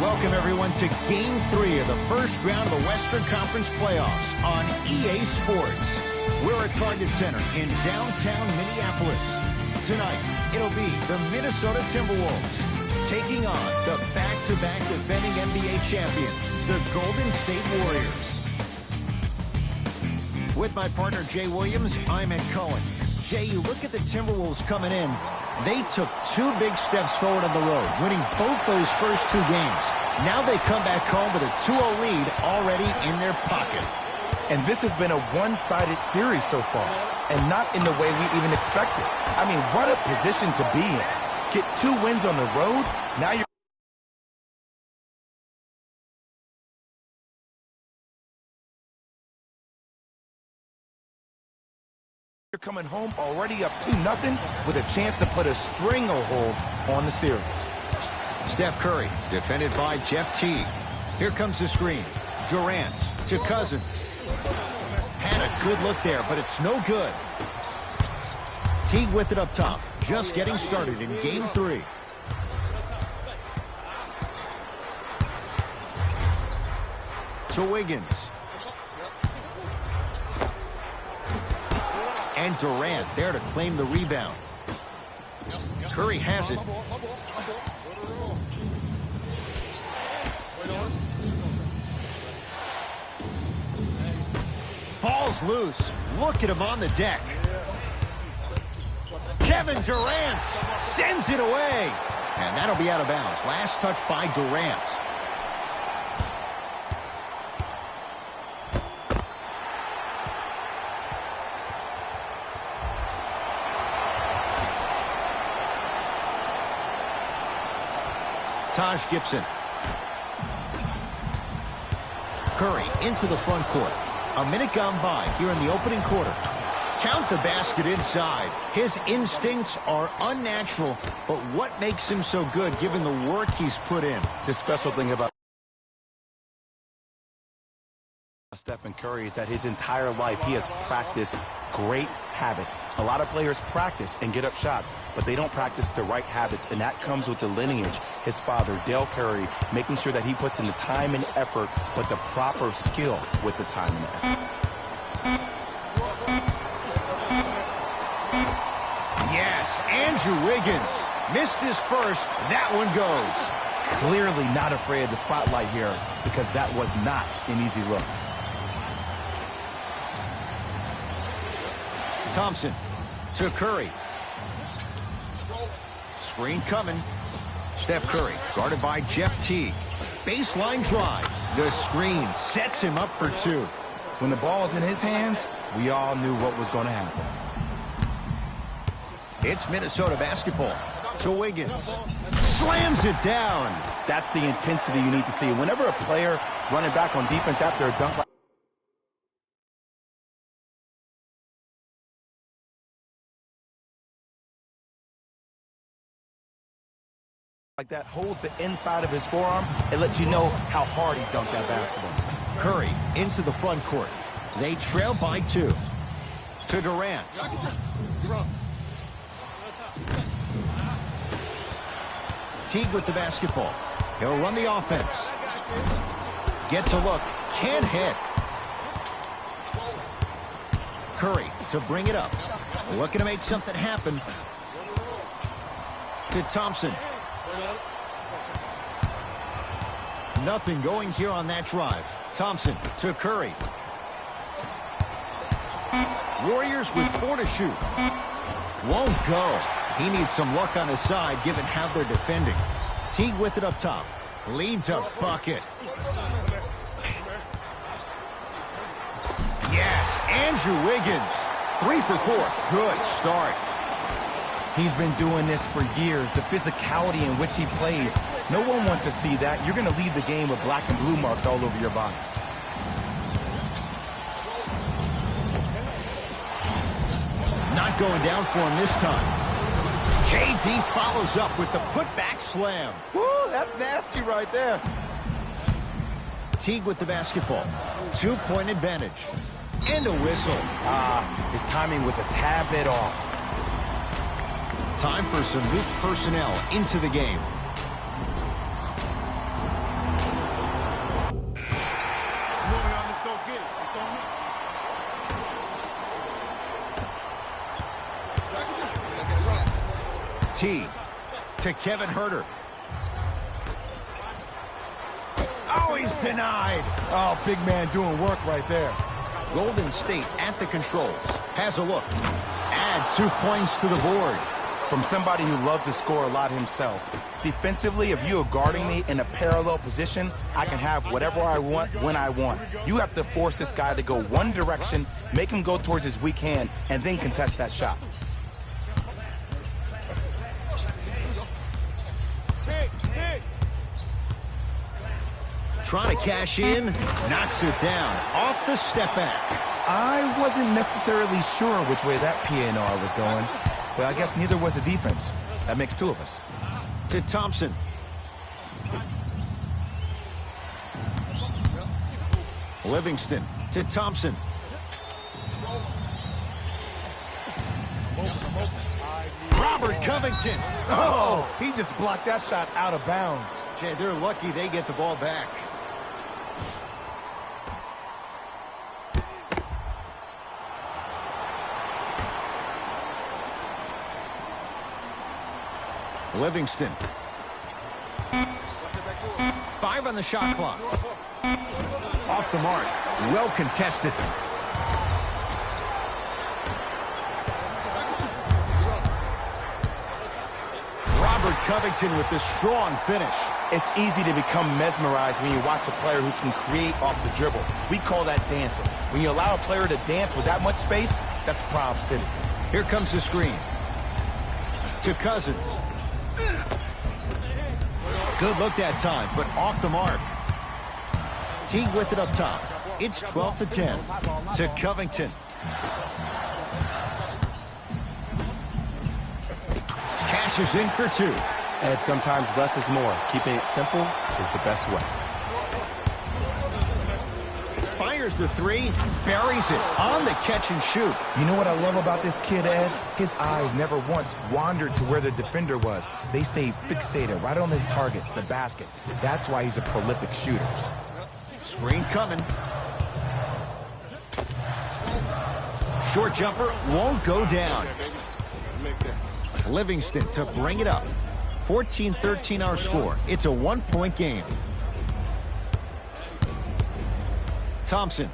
Welcome, everyone, to Game 3 of the first round of the Western Conference playoffs on EA Sports. We're at Target Center in downtown Minneapolis. Tonight, it'll be the Minnesota Timberwolves taking on the back-to-back defending NBA champions, the Golden State Warriors. With my partner, Jay Williams, I'm Ed Cohen. Jay, you look at the Timberwolves coming in. They took 2 big steps forward on the road, winning both those first 2 games. Now they come back home with a 2-0 lead already in their pocket. And this has been a one-sided series so far, and not in the way we even expected. I mean, what a position to be in. Get 2 wins on the road, now you're coming home already up 2-0 with a chance to put a stranglehold on the series. Steph Curry, defended by Jeff Teague. Here comes the screen. Durant to Cousins. Had a good look there, but it's no good. Teague with it up top. Just getting started in Game 3. To Wiggins. And Durant there to claim the rebound. Curry has it. Ball's loose. Look at him on the deck. Kevin Durant sends it away. And that'll be out of bounds. Last touch by Durant. Taj Gibson. Curry into the front court. A minute gone by here in the opening quarter. Count the basket inside. His instincts are unnatural, but what makes him so good given the work he's put in? The special thing about Stephen Curry is that his entire life he has practiced great habits. A lot of players practice and get up shots, but they don't practice the right habits, and that comes with the lineage. His father, Dale Curry, making sure that he puts in the time and effort, but the proper skill with the time and effort. Yes, Andrew Wiggins missed his first. That one goes. Clearly not afraid of the spotlight here because that was not an easy look. Thompson to Curry. Screen coming. Steph Curry guarded by Jeff Teague. Baseline drive. The screen sets him up for 2. When the ball is in his hands, we all knew what was going to happen. It's Minnesota basketball. To Wiggins. Slams it down. That's the intensity you need to see. Whenever a player running back on defense after a dunk like that holds the inside of his forearm, it lets you know how hard he dunked that basketball. Curry into the front court. They trail by 2. To Durant. Teague with the basketball. He'll run the offense. Gets a look. Can't hit. Curry to bring it up. Looking to make something happen. To Thompson. Nothing going here on that drive. Thompson to Curry. Warriors with 4 to shoot. Won't go. He needs some luck on his side given how they're defending. Teague with it up top. Leads a bucket. Yes, Andrew Wiggins. 3 for 4. Good start. He's been doing this for years. The physicality in which he plays. No one wants to see that. You're going to leave the game with black and blue marks all over your body. Not going down for him this time. KD follows up with the putback slam. Woo, that's nasty right there. Teague with the basketball. 2-point advantage. And a whistle. His timing was a tad bit off. Time for some new personnel into the game. T to Kevin Herter. Oh, he's denied. Oh, big man doing work right there. Golden State at the controls. Has a look. Add 2 points to the board. From somebody who loves to score a lot himself. Defensively, if you are guarding me in a parallel position, I can have whatever I want when I want. You have to force this guy to go one direction, make him go towards his weak hand, and then contest that shot. Trying to cash in, knocks it down, off the step back. I wasn't necessarily sure which way that PNR was going, but I guess neither was the defense. That makes 2 of us. To Thompson. Livingston to Thompson. Robert Covington. Oh, he just blocked that shot out of bounds. Jay, they're lucky they get the ball back. Livingston. 5 on the shot clock. Off the mark. Well contested. Robert Covington with the strong finish. It's easy to become mesmerized when you watch a player who can create off the dribble. We call that dancing. When you allow a player to dance with that much space, that's Prob City. Here comes the screen. To Cousins. Good look that time, but off the mark. Teague with it up top. It's 12-10. To Covington. Cashes in for 2. And sometimes less is more. Keeping it simple is the best way. Fires the 3, buries it on the catch and shoot. You know what I love about this kid, Ed? His eyes never once wandered to where the defender was. They stayed fixated right on his target, the basket. That's why he's a prolific shooter. Screen coming. Short jumper won't go down. Livingston to bring it up. 14-13 our score. It's a 1-point game. Thompson.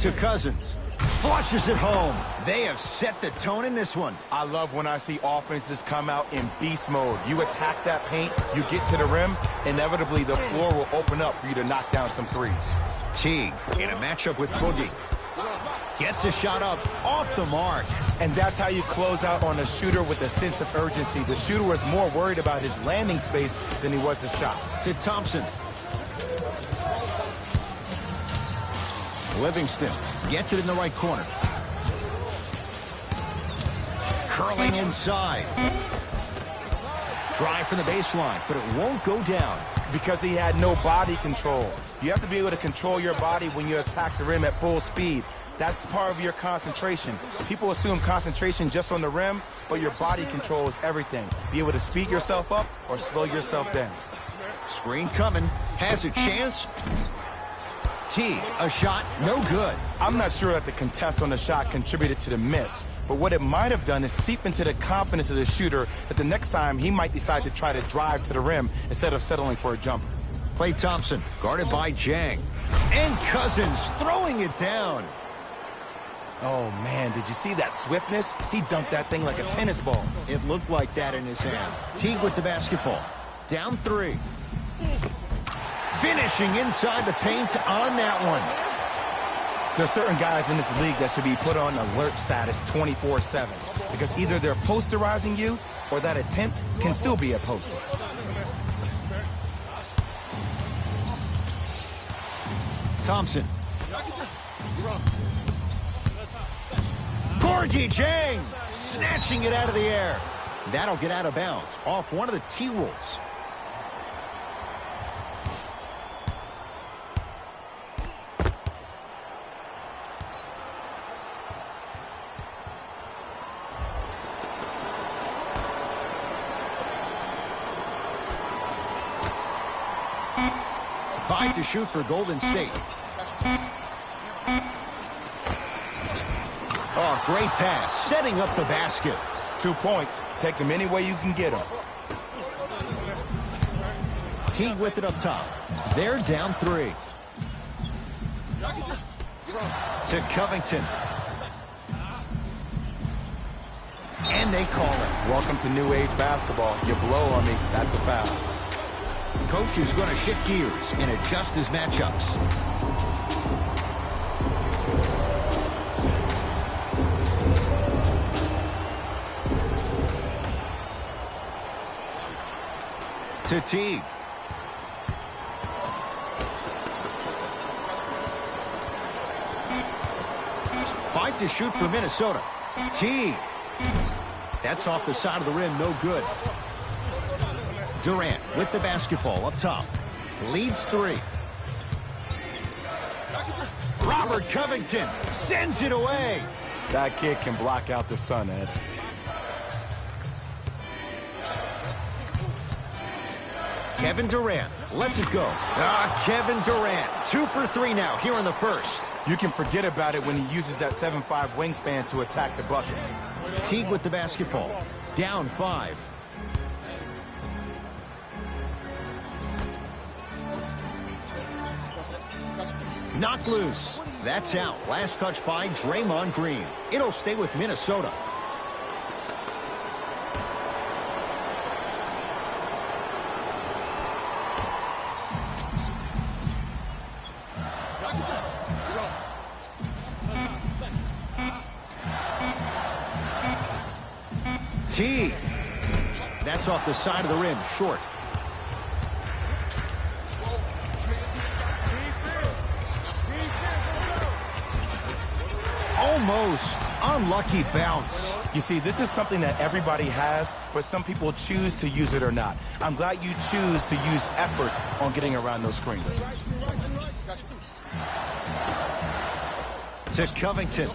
To Cousins. Flushes it home. They have set the tone in this one. I love when I see offenses come out in beast mode. You attack that paint, you get to the rim, inevitably the floor will open up for you to knock down some threes. Teague in a matchup with Boogie. Gets a shot up off the mark. And that's how you close out on a shooter with a sense of urgency. The shooter was more worried about his landing space than he was the shot. To Thompson. Livingston gets it in the right corner. Curling inside. Try from the baseline, but it won't go down. Because he had no body control. You have to be able to control your body when you attack the rim at full speed. That's part of your concentration. People assume concentration just on the rim, but your body control is everything. Be able to speed yourself up or slow yourself down. Screen coming. Has a chance. T, a shot, no good. I'm not sure that the contest on the shot contributed to the miss, but what it might have done is seep into the confidence of the shooter that the next time he might decide to try to drive to the rim instead of settling for a jumper. Klay Thompson, guarded by Jang. And Cousins throwing it down. Oh, man, did you see that swiftness? He dunked that thing like a tennis ball. It looked like that in his hand. Teague with the basketball. Down 3. Finishing inside the paint on that one. There are certain guys in this league that should be put on alert status 24/7 because either they're posterizing you or that attempt can still be a poster. Thompson. Gorgie Jang snatching it out of the air. That'll get out of bounds off one of the T-Wolves. Five to shoot for Golden State. Oh, Great pass, setting up the basket. 2 points. Take them any way you can get them. Teague with it up top. They're down 3. To Covington. And they call it. Welcome to new age basketball. You blow on me, that's a foul. Coach is going to shift gears and adjust his matchups. To Teague. Five to shoot for Minnesota. Teague. That's off the side of the rim, no good. Durant with the basketball up top. Leads 3. Robert Covington sends it away. That kid can block out the sun, Ed. Kevin Durant lets it go. Kevin Durant, 2 for 3 now here in the first. You can forget about it when he uses that 7'5" wingspan to attack the bucket. Teague with the basketball. Down 5. Knocked loose. That's out. Last touch by Draymond Green. It'll stay with Minnesota. Teague. That's off the side of the rim, short. Almost. Unlucky bounce. You see, this is something that everybody has, but some people choose to use it or not. I'm glad you choose to use effort on getting around those screens. To Covington.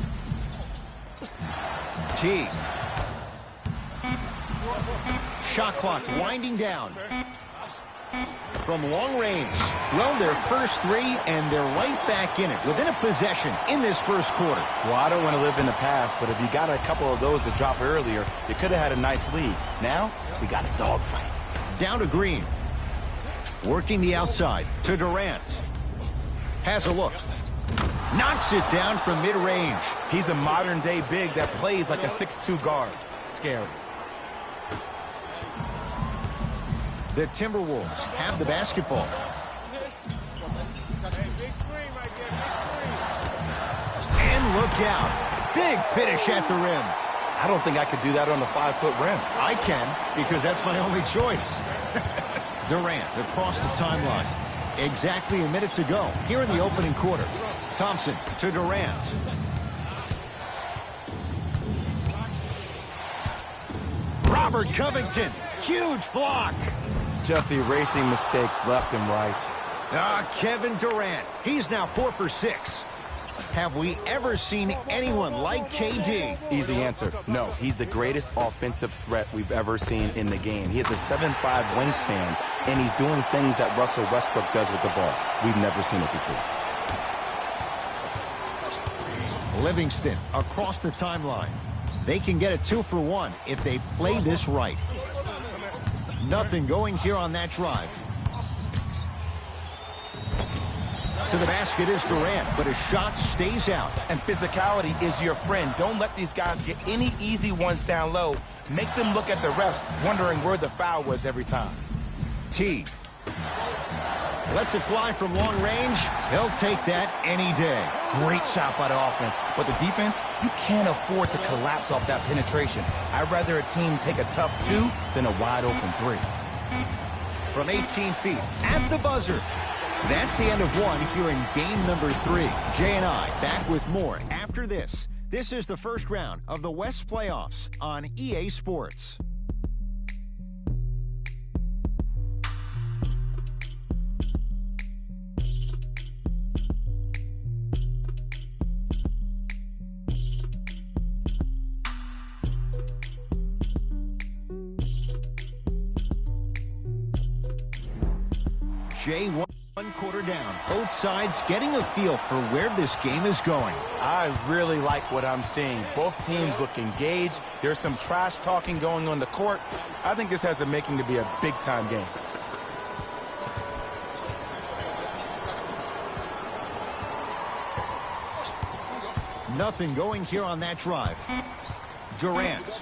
Teague. Shot clock winding down. From long range. Well, their first 3, and they're right back in it within a possession in this first quarter. Well, I don't want to live in the past, but if you got a couple of those to drop earlier, you could have had a nice lead. Now, we got a dogfight. Down to Green. Working the outside to Durant. Has a look. Knocks it down from mid-range. He's a modern-day big that plays like a 6'2" guard. Scary. The Timberwolves have the basketball. And look out. Big finish at the rim. I don't think I could do that on the 5-foot rim. I can, because that's my only choice. Durant across the timeline. Exactly a minute to go here in the opening quarter. Thompson to Durant. Robert Covington. Huge block. Just erasing mistakes left and right. Kevin Durant. He's now 4 for 6. Have we ever seen anyone like KD? Easy answer. No, he's the greatest offensive threat we've ever seen in the game. He has a 7'5" wingspan, and he's doing things that Russell Westbrook does with the ball. We've never seen it before. Livingston across the timeline. They can get a 2 for 1 if they play this right. Nothing going here on that drive. To the basket is Durant, but his shot stays out. And physicality is your friend. Don't let these guys get any easy ones down low. Make them look at the refs, wondering where the foul was every time. Teague. Lets it fly from long range. He'll take that any day. Great shot by the offense. But the defense, you can't afford to collapse off that penetration. I'd rather a team take a tough 2 than a wide-open 3. From 18 feet at the buzzer. That's the end of 1 here in game number 3. Jay and I back with more after this. This is the first round of the West playoffs on EA Sports. Jay One quarter down. Both sides getting a feel for where this game is going. I really like what I'm seeing. Both teams look engaged. There's some trash talking going on the court. I think this has a making to be a big-time game. Nothing going here on that drive. Durant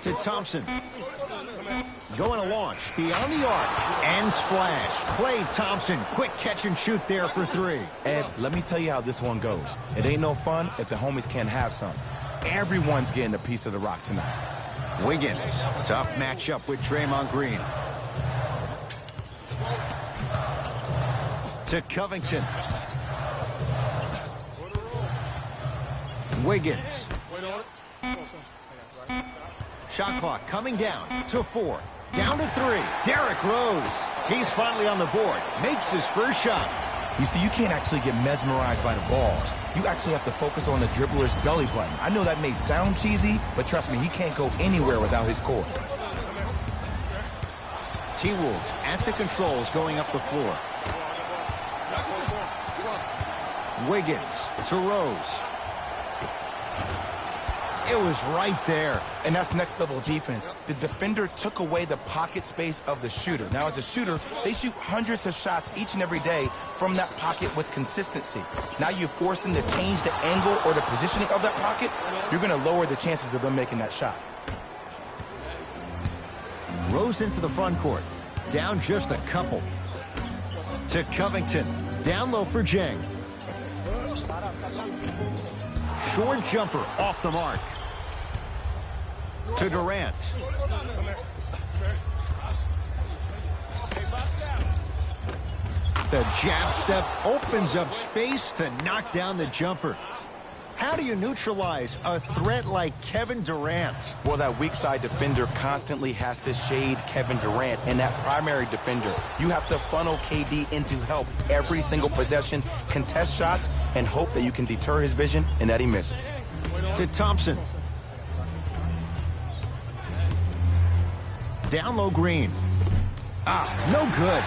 to Thompson. Going to launch beyond the arc and splash. Klay Thompson, quick catch and shoot there for three. Ed, let me tell you how this one goes. It ain't no fun if the homies can't have some. Everyone's getting a piece of the rock tonight. Wiggins, tough matchup with Draymond Green. To Covington. Wiggins. Shot clock coming down to 4. Down to 3. Derrick Rose. He's finally on the board. Makes his first shot. You see, you can't actually get mesmerized by the ball. You actually have to focus on the dribbler's belly button. I know that may sound cheesy, but trust me, he can't go anywhere without his core. T-Wolves at the controls going up the floor. Wiggins to Rose. It was right there. And that's next level defense. The defender took away the pocket space of the shooter. Now, as a shooter, they shoot hundreds of shots each and every day from that pocket with consistency. Now you force them to change the angle or the positioning of that pocket, you're going to lower the chances of them making that shot. Rose into the front court. Down just a couple. To Covington. Down low for Jang. Short jumper off the mark. To Durant. The jab step opens up space to knock down the jumper. How do you neutralize a threat like Kevin Durant? Well, that weak side defender constantly has to shade Kevin Durant, and that primary defender, you have to funnel KD into help every single possession, contest shots, and hope that you can deter his vision and that he misses. To Thompson. Down low Green. No good.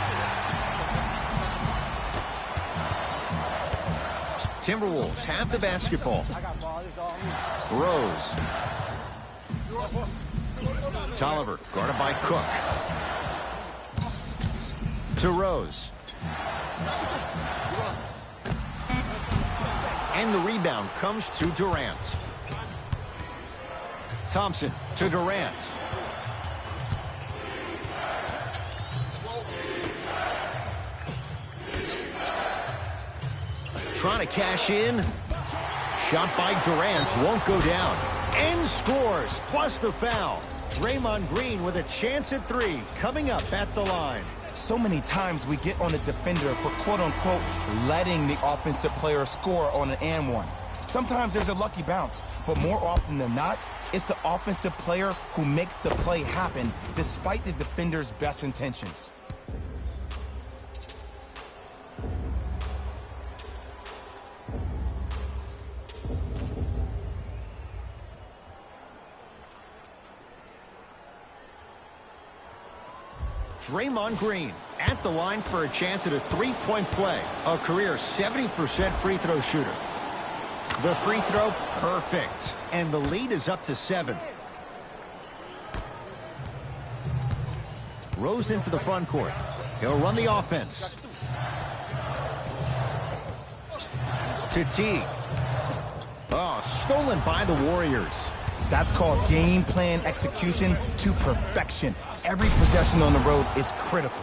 Timberwolves have the basketball. Rose. Tolliver guarded by Cook. To Rose. And the rebound comes to Durant. Thompson to Durant. Trying to cash in. Shot by Durant won't go down. And scores, plus the foul. Draymond Green with a chance at 3 coming up at the line. So many times we get on a defender for quote-unquote letting the offensive player score on an and one. Sometimes there's a lucky bounce, but more often than not, it's the offensive player who makes the play happen despite the defender's best intentions. Draymond Green at the line for a chance at a three-point play. A career 70% free throw shooter. The free throw, perfect. And the lead is up to 7. Rose into the front court. He'll run the offense. To T. Stolen by the Warriors. That's called game plan execution to perfection. Every possession on the road is critical.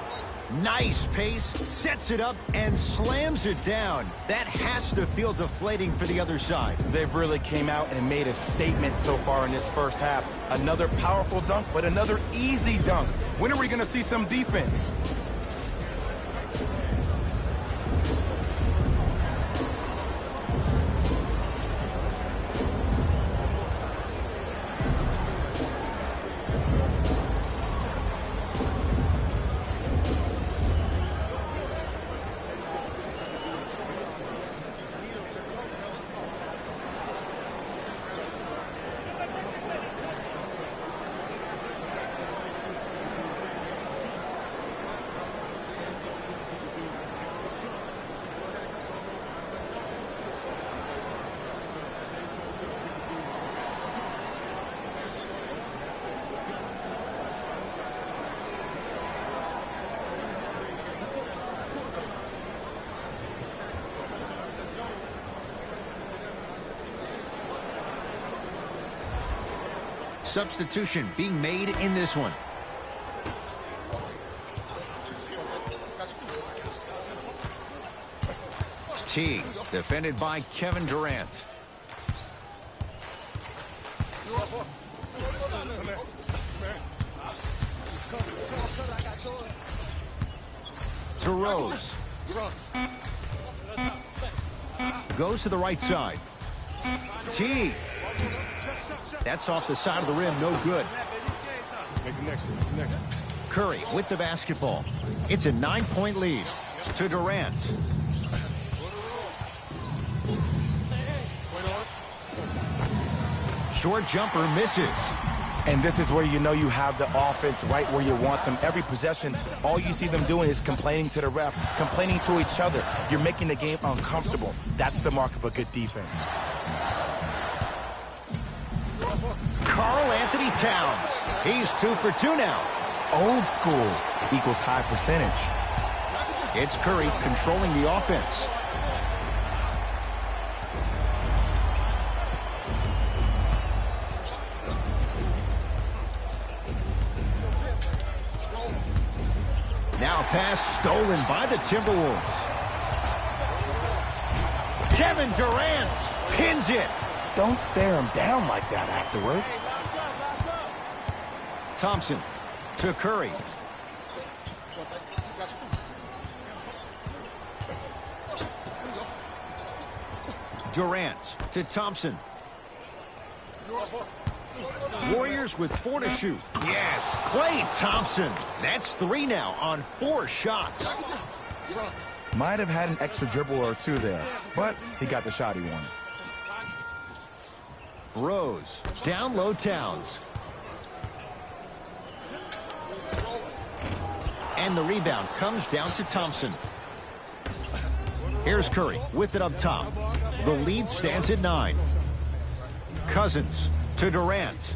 Nice pace, sets it up, and slams it down. That has to feel deflating for the other side. They've really came out and made a statement so far in this first half. Another powerful dunk, but another easy dunk. When are we going to see some defense? substitution being made in this one. Teague, defended by Kevin Durant. To Rose. Goes to the right side. Teague. That's off the side of the rim, no good. Curry with the basketball. It's a 9-point lead to Durant. Short jumper misses. And this is where you know you have the offense right where you want them. Every possession, all you see them doing is complaining to the ref, complaining to each other. You're making the game uncomfortable. That's the mark of a good defense. Karl Anthony Towns. He's 2 for 2 now. Old school equals high percentage. It's Curry controlling the offense. Now pass stolen by the Timberwolves. Kevin Durant pins it. Don't stare him down like that afterwards. Thompson to Curry. Durant to Thompson. Warriors with 4 to shoot. Yes, Klay Thompson. That's 3 now on 4 shots. Might have had an extra dribble or 2 there, but he got the shot he wanted. Rose, down low Towns. And the rebound comes down to Thompson. Here's Curry with it up top. The lead stands at 9. Cousins to Durant.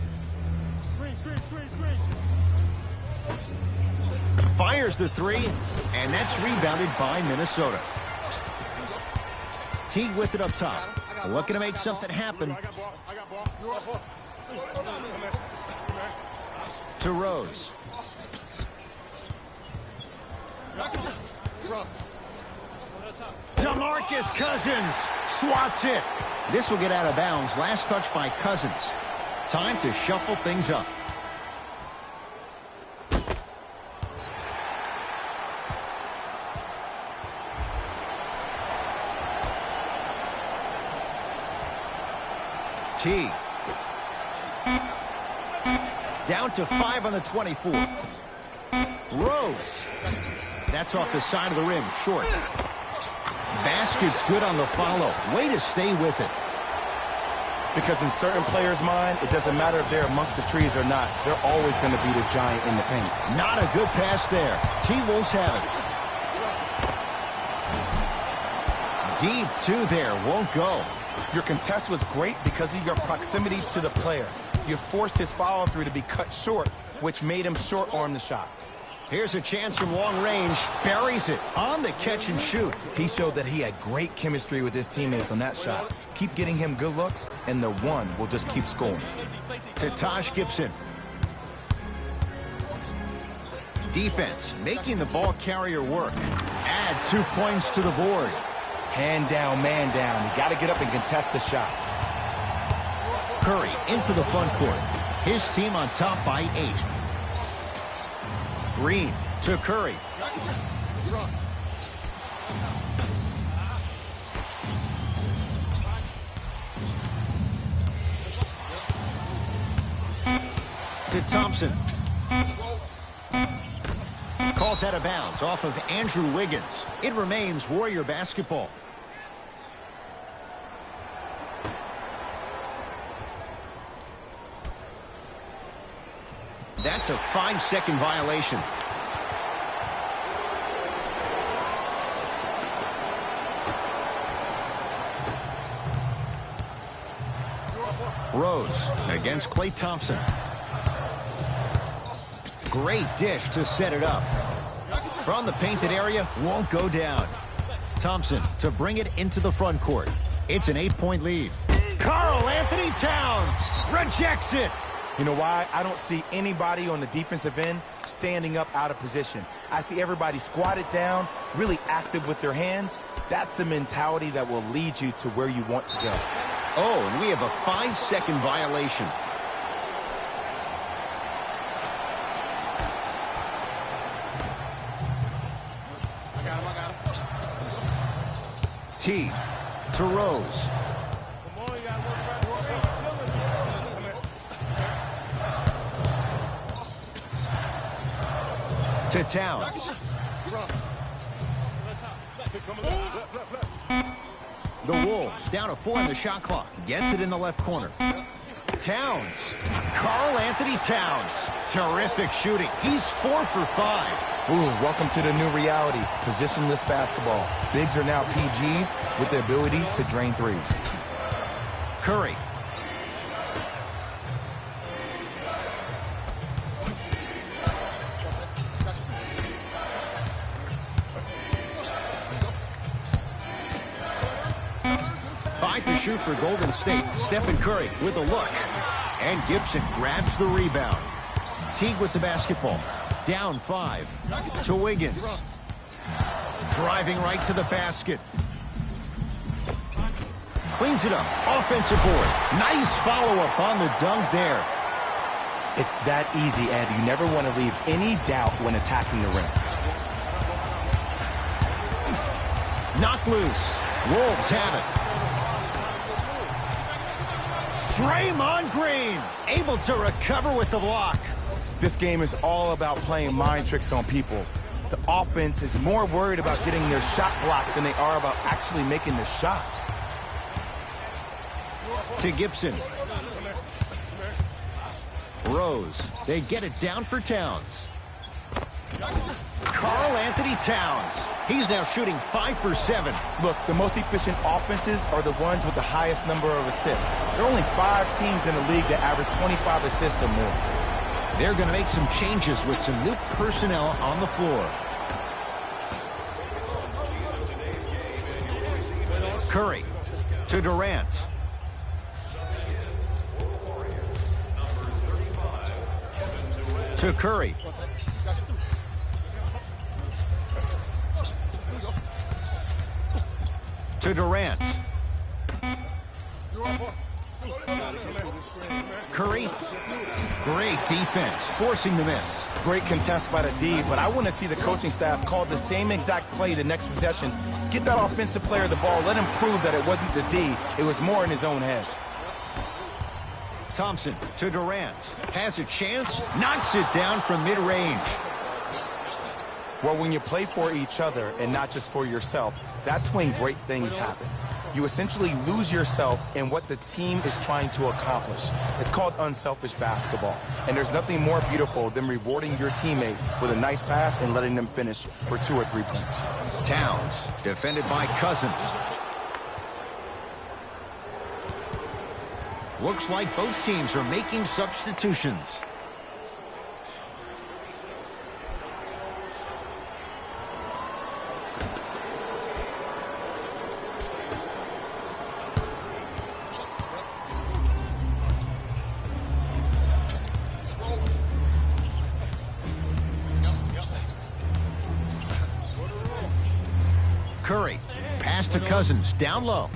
Fires the 3, and that's rebounded by Minnesota. Teague with it up top. Looking to make something happen. To Rose. DeMarcus Cousins swats it. This will get out of bounds. Last touch by Cousins. Time to shuffle things up. Teague. Down to 5 on the 24. Rose. That's off the side of the rim, short. Basket's good on the follow. Way to stay with it. Because in certain players' mind, it doesn't matter if they're amongst the trees or not. They're always going to be the giant in the paint. Not a good pass there. T-Wolves have it. Deep 2 there, won't go. Your contest was great because of your proximity to the player. You forced his follow-through to be cut short, which made him short-arm the shot. Here's a chance from long range. Buries it on the catch and shoot. He showed that he had great chemistry with his teammates on that shot. Keep getting him good looks, and the one will just keep scoring. To Taj Gibson. Defense, making the ball carrier work. Add 2 points to the board. Hand down, man down. You got to get up and contest the shot. Curry into the front court. His team on top by 8. Green to Curry. To Thompson. Calls out of bounds off of Andrew Wiggins. It remains Warrior basketball. That's a 5-second violation. Rose against Klay Thompson. Great dish to set it up. From the painted area, won't go down. Thompson to bring it into the front court. It's an 8-point lead. Karl Anthony Towns rejects it. You know why? I don't see anybody on the defensive end standing up out of position. I see everybody squatted down, really active with their hands. That's the mentality that will lead you to where you want to go. Oh, and we have a 5-second violation. T to Rose. To Towns. The Wolves down to 4 on the shot clock. Gets it in the left corner. Towns. Karl Anthony Towns. Terrific shooting. He's 4 for 5. Ooh, welcome to the new reality. Positionless basketball. Bigs are now PGs with the ability to drain threes. Curry. Five to shoot for Golden State. Stephen Curry with a look. And Gibson grabs the rebound. Teague with the basketball. Down 5 to Wiggins. Driving right to the basket. Cleans it up. Offensive board. Nice follow-up on the dunk there. It's that easy, Ed. You never want to leave any doubt when attacking the rim. Knocked loose. Wolves have it. Draymond Green able to recover with the block. This game is all about playing mind tricks on people. The offense is more worried about getting their shot blocked than they are about actually making the shot. To Gibson. Rose. They get it down for Towns. Karl Anthony Towns. He's now shooting 5 for 7. Look, the most efficient offenses are the ones with the highest number of assists. There are only 5 teams in the league that average 25 assists or more. They're going to make some changes with some new personnel on the floor. Curry to Durant. To Curry. To Durant. Curry. Great defense, forcing the miss. Great contest by the D, but I want to see the coaching staff call the same exact play the next possession. Get that offensive player the ball. Let him prove that it wasn't the D. It was more in his own head. Thompson to Durant. Has a chance. Knocks it down from mid-range. Well, when you play for each other and not just for yourself, that's when great things happen. You essentially lose yourself in what the team is trying to accomplish. It's called unselfish basketball. And there's nothing more beautiful than rewarding your teammate with a nice pass and letting them finish for 2 or 3 points. Towns, defended by Cousins. Looks like both teams are making substitutions. Curry, pass to Cousins, down low.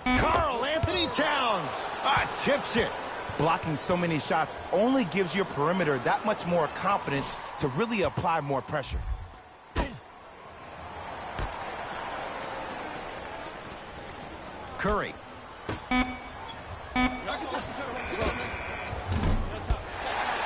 Karl Anthony Towns tips it. Blocking so many shots only gives your perimeter that much more confidence to really apply more pressure. Curry.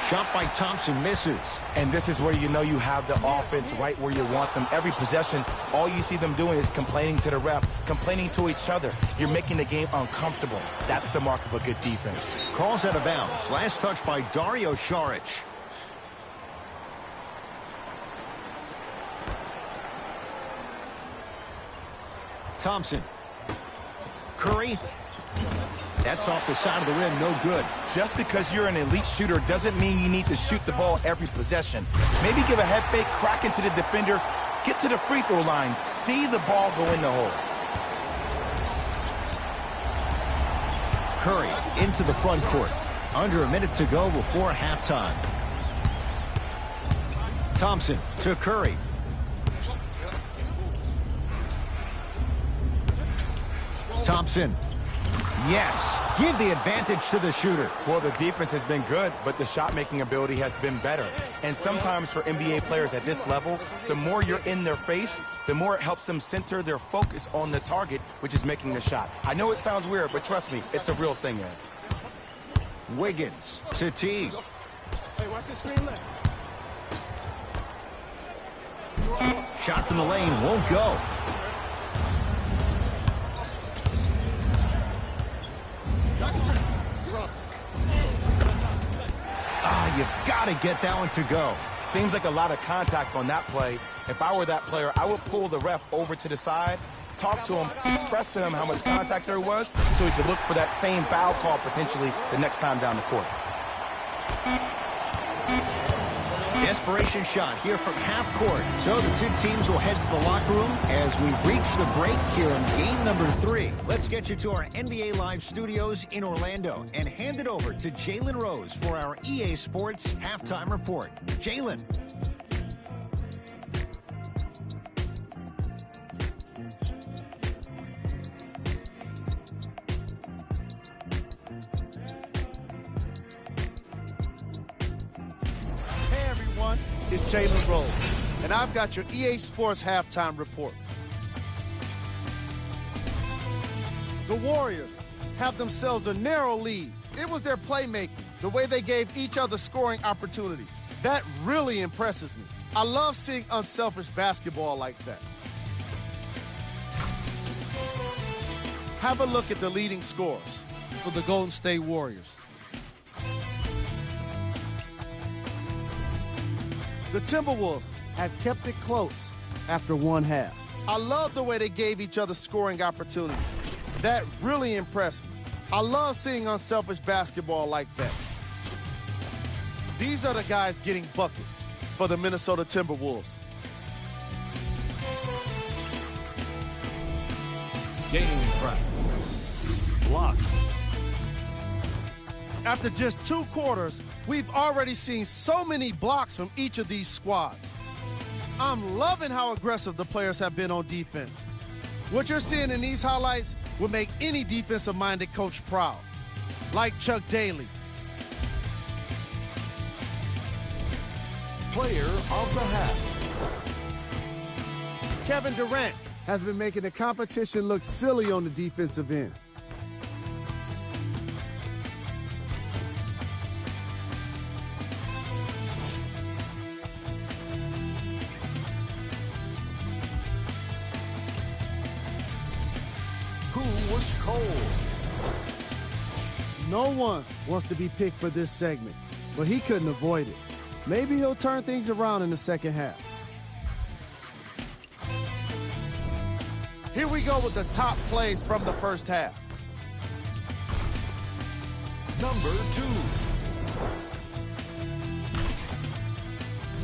Shot by Thompson misses. And this is where you know you have the offense right where you want them. Every possession, all you see them doing is complaining to the ref, complaining to each other. You're making the game uncomfortable. That's the mark of a good defense. Calls out of bounds. Last touch by Dario Saric. Thompson. Curry. That's off the side of the rim, no good. Just because you're an elite shooter doesn't mean you need to shoot the ball every possession. Maybe give a head fake, crack into the defender, get to the free throw line, see the ball go in the hole. Curry into the front court. Under a minute to go before halftime. Thompson to Curry. Thompson. Yes, give the advantage to the shooter. Well, the defense has been good, but the shot-making ability has been better. And sometimes for NBA players at this level, the more you're in their face, the more it helps them center their focus on the target, which is making the shot. I know it sounds weird, but trust me, it's a real thing, Ed. Wiggins to Teague. Hey, watch the screen left. Shot from the lane won't go. You've got to get that one to go. Seems like a lot of contact on that play. If I were that player, I would pull the ref over to the side, talk to him, express to him how much contact there was so he could look for that same foul call potentially the next time down the court. Desperation shot here from half court. So the two teams will head to the locker room as we reach the break here in game number 3. Let's get you to our NBA Live studios in Orlando and hand it over to Jalen Rose for our EA Sports halftime report. Jalen. It's Jalen Rose, and I've got your EA Sports halftime report. The Warriors have themselves a narrow lead. It was their playmaking, the way they gave each other scoring opportunities. That really impresses me. I love seeing unselfish basketball like that. Have a look at the leading scorers for the Golden State Warriors. The Timberwolves have kept it close after one half. I love the way they gave each other scoring opportunities. That really impressed me. I love seeing unselfish basketball like that. These are the guys getting buckets for the Minnesota Timberwolves. Game track. Blocks. After just 2 quarters, we've already seen so many blocks from each of these squads. I'm loving how aggressive the players have been on defense. What you're seeing in these highlights would make any defensive-minded coach proud, like Chuck Daly. Player of the half. Kevin Durant has been making the competition look silly on the defensive end. Who was cold? No one wants to be picked for this segment, but he couldn't avoid it. Maybe he'll turn things around in the second half. Here we go with the top plays from the first half. Number 2.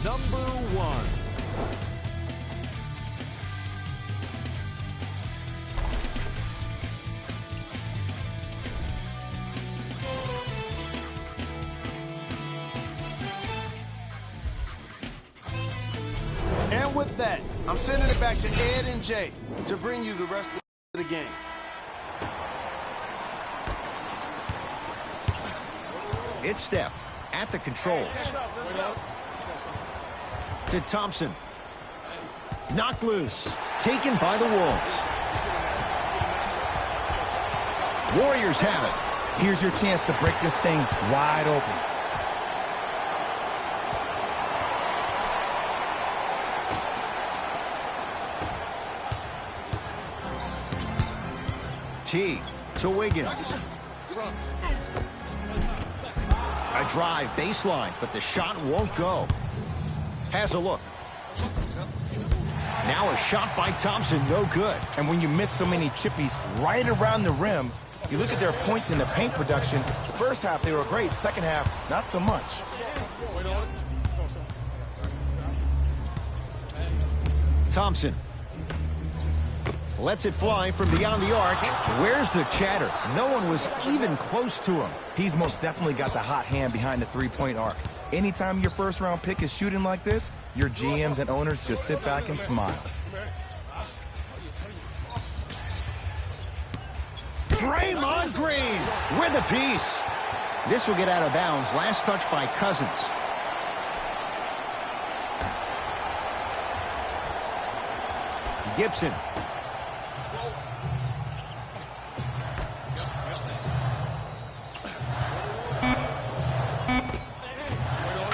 Number 1. And with that, I'm sending it back to Ed and Jay to bring you the rest of the game. It's Steph at the controls. To Thompson. Knocked loose. Taken by the Wolves. Warriors have it. Here's your chance to break this thing wide open. Teague to Wiggins. A drive baseline, but the shot won't go. Has a look. Now a shot by Thompson, no good. And when you miss so many chippies right around the rim, you look at their points in the paint production. First half, they were great. Second half, not so much. Thompson. Lets it fly from beyond the arc. Where's the chatter? No one was even close to him. He's most definitely got the hot hand behind the three-point arc. Anytime your first-round pick is shooting like this, your GMs and owners just sit back and smile. Draymond Green with a piece. This will get out of bounds. Last touch by Cousins. Gibson.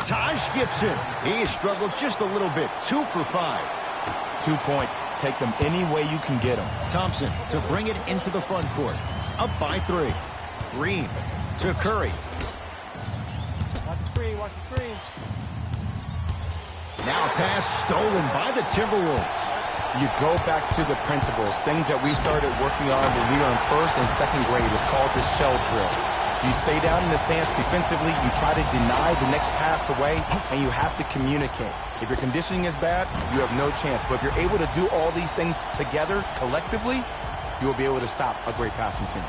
Taj Gibson. He has struggled just a little bit. 2 for 5. 2 points. Take them any way you can get them. Thompson to bring it into the front court. Up by 3. Green to Curry. Watch the screen, watch the screen. Now a pass stolen by the Timberwolves. You go back to the principles, things that we started working on when we were in first and second grade. It's called the shell drill. You stay down in the stance defensively, you try to deny the next pass away, and you have to communicate. If your conditioning is bad, you have no chance. But if you're able to do all these things together, collectively, you will be able to stop a great passing team.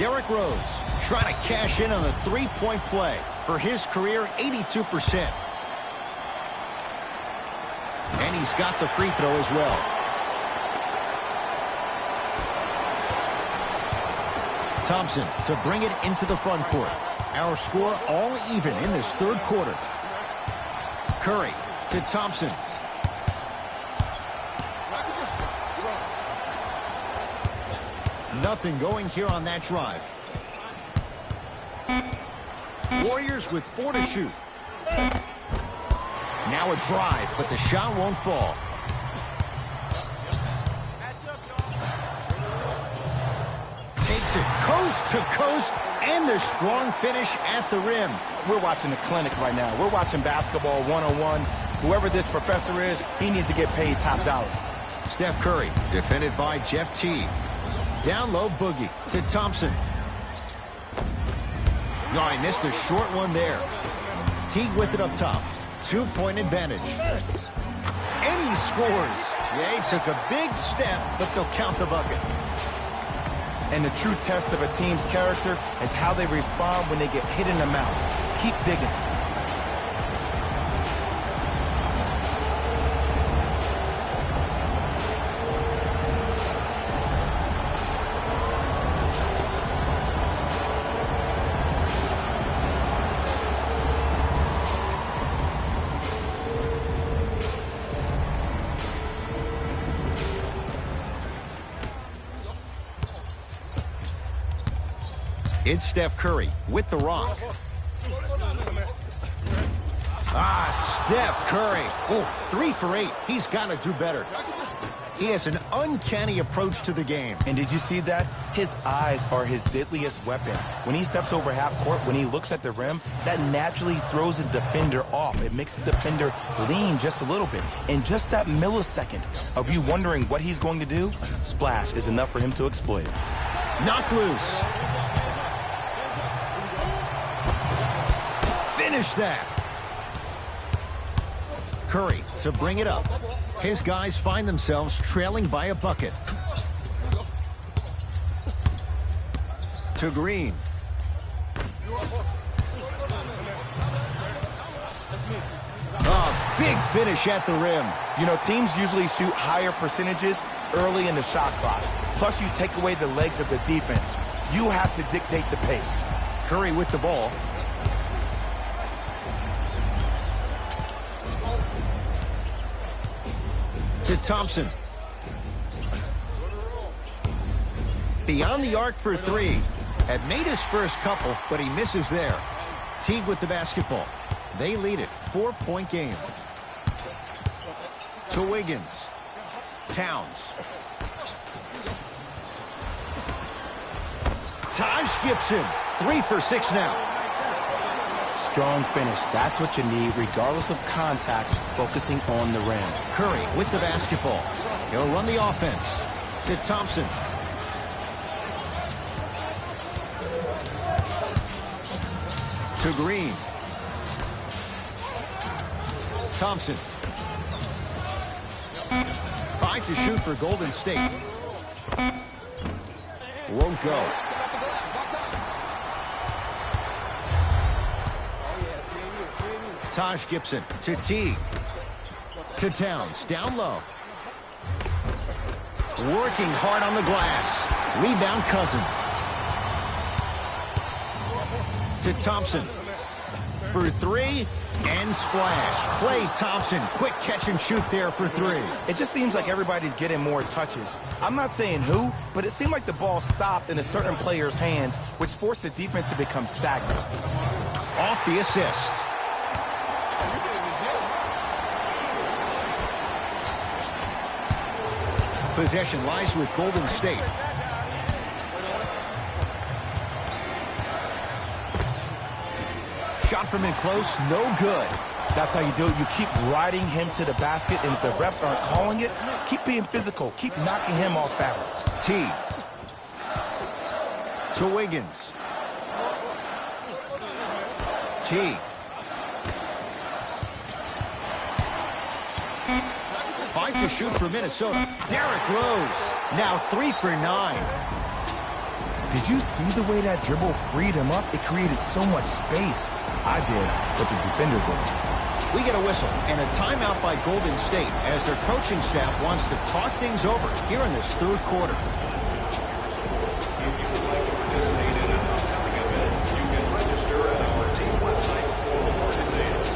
Derrick Rose trying to cash in on a three-point play. For his career, 82%. And he's got the free throw as well. Thompson to bring it into the front court. Our score all even in this third quarter. Curry to Thompson. Nothing going here on that drive. Warriors with 4 to shoot. Now a drive, but the shot won't fall. Takes it coast to coast, and the strong finish at the rim. We're watching a clinic right now. We're watching basketball 101. Whoever this professor is, he needs to get paid top dollar. Steph Curry, defended by Jeff Teague. Down low, Boogie to Thompson. Oh, he missed a short one there. Teague with it up top. 2-point advantage. And he scores. Yeah, he took a big step, but they'll count the bucket. And the true test of a team's character is how they respond when they get hit in the mouth. Keep digging. It's Steph Curry with the rock. Steph Curry. Oh, 3 for 8. He's got to do better. He has an uncanny approach to the game. And did you see that? His eyes are his deadliest weapon. When he steps over half court, when he looks at the rim, that naturally throws the defender off. It makes the defender lean just a little bit. And just that millisecond of you wondering what he's going to do, splash is enough for him to exploit it. Knocked loose. Finish that. Curry to bring it up. His guys find themselves trailing by a bucket. To Green. Big finish at the rim. You know, teams usually shoot higher percentages early in the shot clock. Plus, you take away the legs of the defense. You have to dictate the pace. Curry with the ball. To Thompson. Beyond the arc for 3. Had made his first couple, but he misses there. Teague with the basketball. They lead it. 4-point game. To Wiggins. Towns. Taj Gibson. 3 for 6 now. Strong finish. That's what you need, regardless of contact, focusing on the rim. Curry with the basketball. He'll run the offense. To Thompson. To Green. Thompson. 5 to shoot for Golden State. Won't go. Taj Gibson to Teague. To Towns, down low. Working hard on the glass. Rebound Cousins. To Thompson. For 3, and splash. Klay Thompson, quick catch and shoot there for 3. It just seems like everybody's getting more touches. I'm not saying who, but it seemed like the ball stopped in a certain player's hands, which forced the defense to become stagnant. Off the assist. Possession lies with Golden State. Shot from in close, no good. That's how you do it. You keep riding him to the basket, and if the refs aren't calling it, keep being physical. Keep knocking him off balance. T. To Wiggins. T. 5 to shoot for Minnesota. Derrick Rose. Now 3 for 9. Did you see the way that dribble freed him up? It created so much space. I did, but the defender didn't. We get a whistle and a timeout by Golden State as their coaching staff wants to talk things over here in this third quarter. If you would like to participate in an upcoming event, you can register at our team website for more details.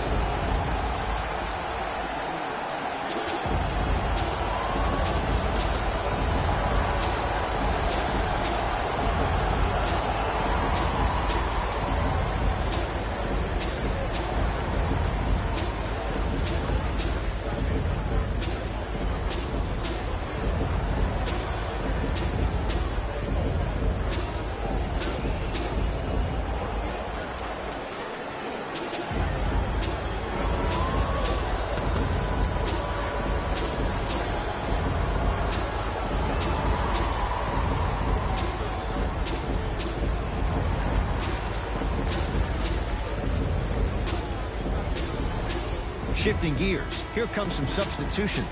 Shifting gears, here come some substitutions.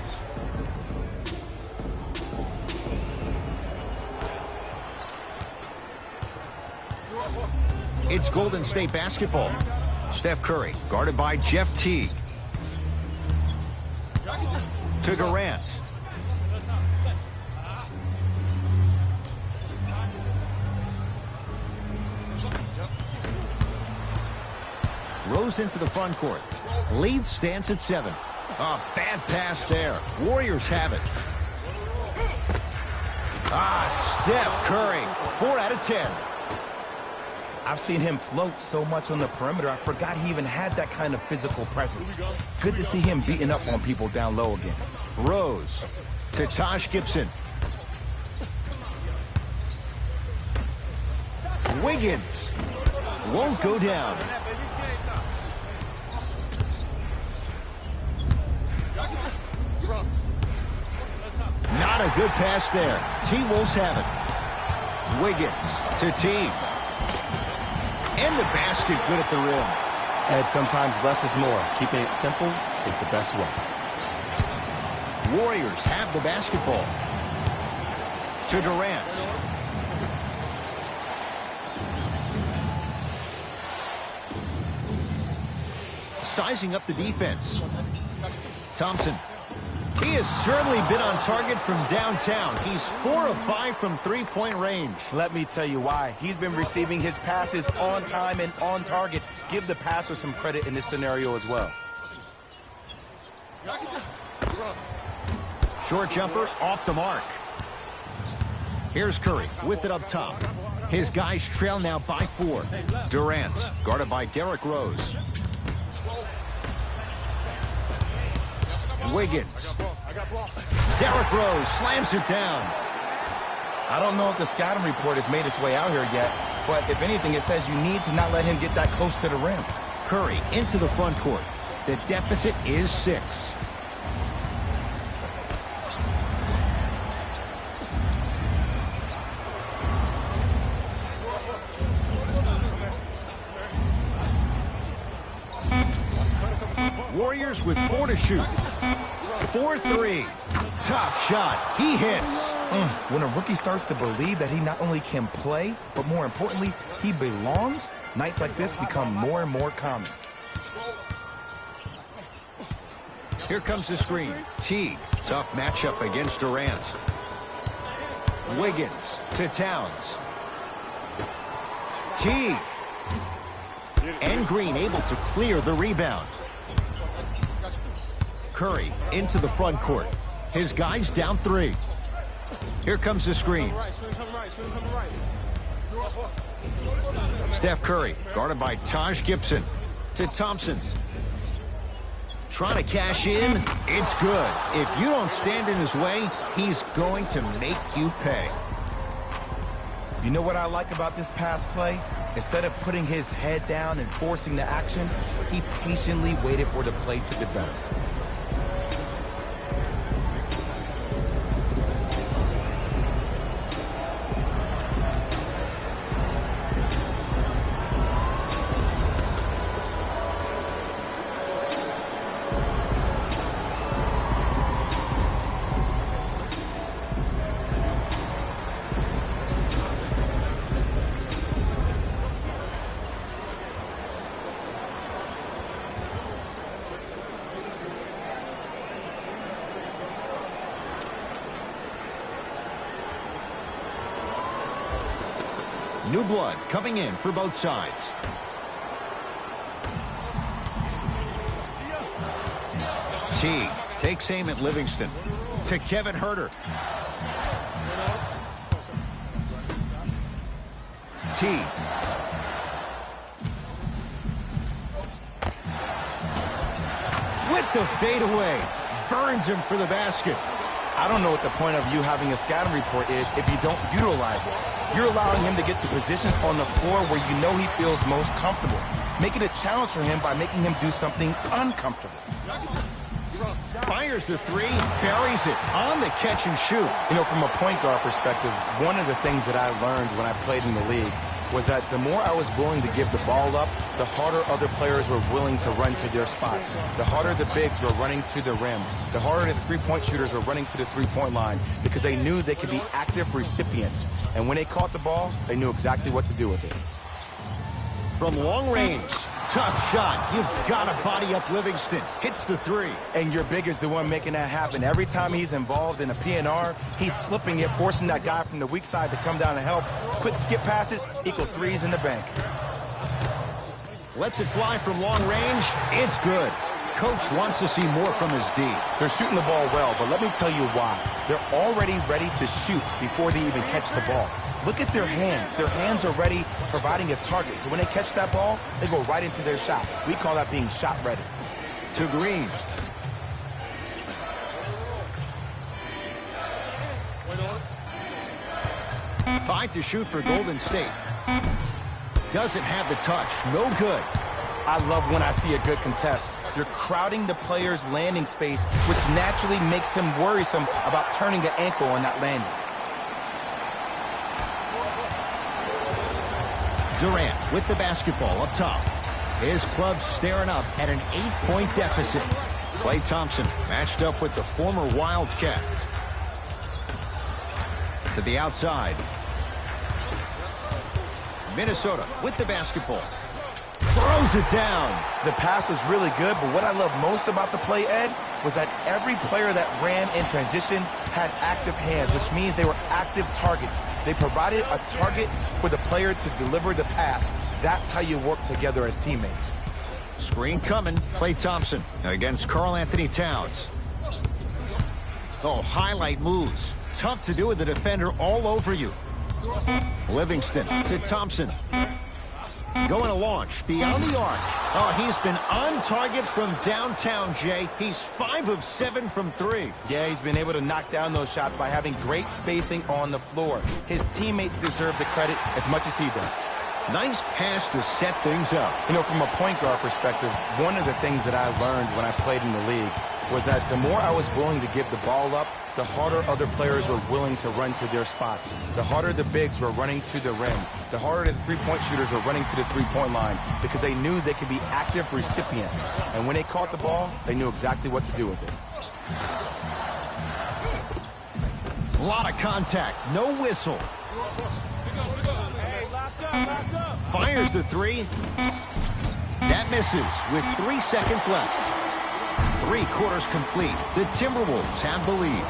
It's Golden State basketball. Steph Curry, guarded by Jeff Teague. To Durant. Rose into the front court. Lead stands at 7. Bad pass there. Warriors have it. Steph Curry, 4 out of 10. I've seen him float so much on the perimeter, I forgot he even had that kind of physical presence. Good to see him beating up on people down low again. Rose to Taj Gibson. Wiggins won't go down. Not a good pass there. T-Wolves have it. Wiggins to T. And the basket good at the rim. And sometimes less is more. Keeping it simple is the best way. Warriors have the basketball. To Durant. Sizing up the defense. Thompson. He has certainly been on target from downtown. He's 4 of 5 from three-point range. Let me tell you why. He's been receiving his passes on time and on target. Give the passer some credit in this scenario as well. Short jumper off the mark. Here's Curry with it up top. His guys trail now by 4. Durant, guarded by Derrick Rose. Wiggins. Derrick Rose slams it down. I don't know if the scouting report has made its way out here yet, but if anything, it says you need to not let him get that close to the rim. Curry into the front court. The deficit is 6. Warriors with 4 to shoot. 4-3. Tough shot. He hits. When a rookie starts to believe that he not only can play, but more importantly, he belongs, nights like this become more and more common. Here comes the screen. Teague. Tough matchup against Durant. Wiggins to Towns. Teague. And Green able to clear the rebound. Curry into the front court. His guys down 3. Here comes the screen. Steph Curry guarded by Taj Gibson to Thompson. Trying to cash in. It's good. If you don't stand in his way, he's going to make you pay. You know what I like about this pass play? Instead of putting his head down and forcing the action, he patiently waited for the play to develop. New blood coming in for both sides. Teague takes aim at Livingston. To Kevin Huerter. Teague. With the fadeaway. Burns him for the basket. I don't know what the point of you having a scouting report is if you don't utilize it. You're allowing him to get to positions on the floor where you know he feels most comfortable. Make it a challenge for him by making him do something uncomfortable. Fires the 3, buries it on the catch and shoot. You know, from a point guard perspective, one of the things that I learned when I played in the league was that the more I was willing to give the ball up, the harder other players were willing to run to their spots. The harder the bigs were running to the rim. The harder the three-point shooters were running to the three-point line because they knew they could be active recipients. And when they caught the ball, they knew exactly what to do with it. From long range, tough shot. You've got to body up Livingston. Hits the 3. And your big is the one making that happen. Every time he's involved in a PNR, he's slipping it, forcing that guy from the weak side to come down and help. Quick skip passes equal 3s in the bank. Lets it fly from long range. It's good. Coach wants to see more from his D. They're shooting the ball well, but let me tell you why. They're already ready to shoot before they even catch the ball. Look at their hands. Their hands are ready, providing a target. So when they catch that ball, they go right into their shot. We call that being shot ready. To Green. Five to shoot for Golden State. Doesn't have the touch. No good. I love when I see a good contest. You're crowding the player's landing space, which naturally makes him worrisome about turning the ankle on that landing. Durant with the basketball up top. His club staring up at an 8-point deficit. Klay Thompson matched up with the former Wildcat. To the outside. Minnesota with the basketball. Throws it down. The pass was really good, but what I love most about the play, Ed, was that every player that ran in transition had active hands, which means they were active targets. They provided a target for the player to deliver the pass. That's how you work together as teammates. Screen coming. Klay Thompson against Karl Anthony Towns. Oh, highlight moves. Tough to do with the defender all over you. Livingston to Thompson. Going to launch beyond the arc. Oh, he's been on target from downtown, Jay. He's 5 of 7 from 3. Yeah, he's been able to knock down those shots by having great spacing on the floor. His teammates deserve the credit as much as he does. Nice pass to set things up. You know, from a point guard perspective, one of the things that I learned when I played in the league was that the more I was willing to give the ball up, the harder other players were willing to run to their spots. The harder the bigs were running to the rim. The harder the three-point shooters were running to the three-point line because they knew they could be active recipients. And when they caught the ball, they knew exactly what to do with it. A lot of contact. No whistle. Fires the three. That misses with 3 seconds left. 3 quarters complete. The Timberwolves have the lead.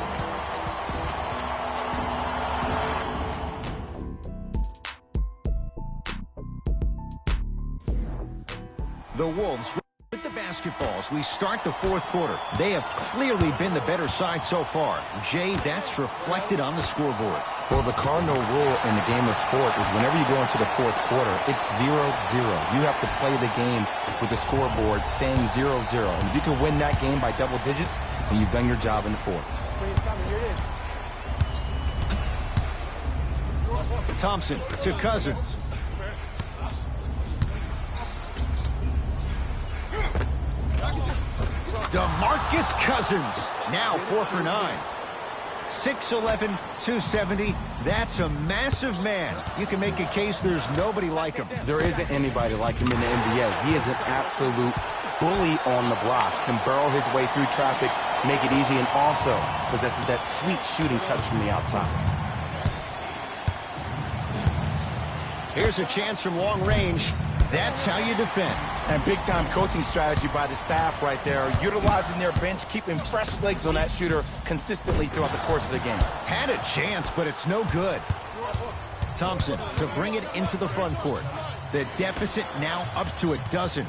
The Wolves with the basketballs. We start the fourth quarter. They have clearly been the better side so far. Jay, that's reflected on the scoreboard. Well, the cardinal rule in the game of sport is whenever you go into the fourth quarter, it's 0-0. You have to play the game with the scoreboard saying 0-0. And if you can win that game by double digits, then you've done your job in the fourth. Thompson to Cousins. DeMarcus Cousins, now 4 for 9. 6'11", 270. That's a massive man. You can make a case there's nobody like him. There isn't anybody like him in the NBA. He is an absolute bully on the block. Can burrow his way through traffic, make it easy, and also possesses that sweet shooting touch from the outside. Here's a chance from long range. That's how you defend. And big-time coaching strategy by the staff right there, utilizing their bench, keeping fresh legs on that shooter consistently throughout the course of the game. Had a chance, but it's no good. Thompson to bring it into the front court. The deficit now up to 12.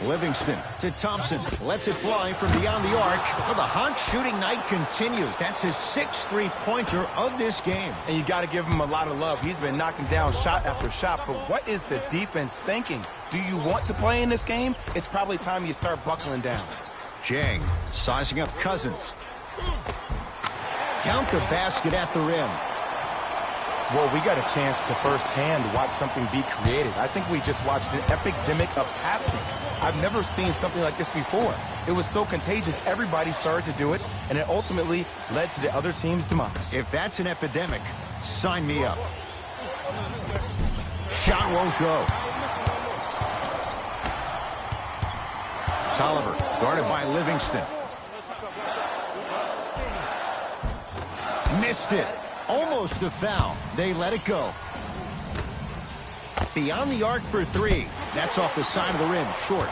Livingston to Thompson. Lets it fly from beyond the arc. Well, the hot shooting night continues. That's his 6th three-pointer of this game. And you got to give him a lot of love. He's been knocking down shot after shot. But what is the defense thinking? Do you want to play in this game? It's probably time you start buckling down. Jang sizing up Cousins. Count the basket at the rim. Well, we got a chance to firsthand watch something be created. I think we just watched an epidemic of passing. I've never seen something like this before. It was so contagious, everybody started to do it, and it ultimately led to the other team's demise. If that's an epidemic, sign me up. Shot won't go. Tolliver, guarded by Livingston. Missed it. Almost a foul. They let it go. Beyond the arc for 3. That's off the side of the rim, short.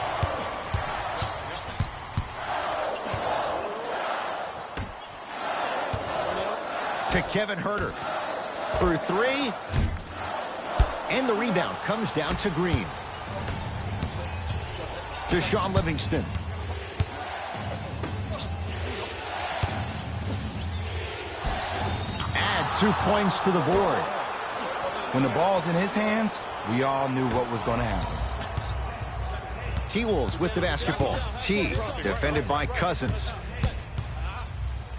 To Kevin Huerter for 3. And the rebound comes down to Green. To Sean Livingston. Add 2 points to the board. When the ball's in his hands, we all knew what was going to happen. T-Wolves with the basketball. T, defended by Cousins.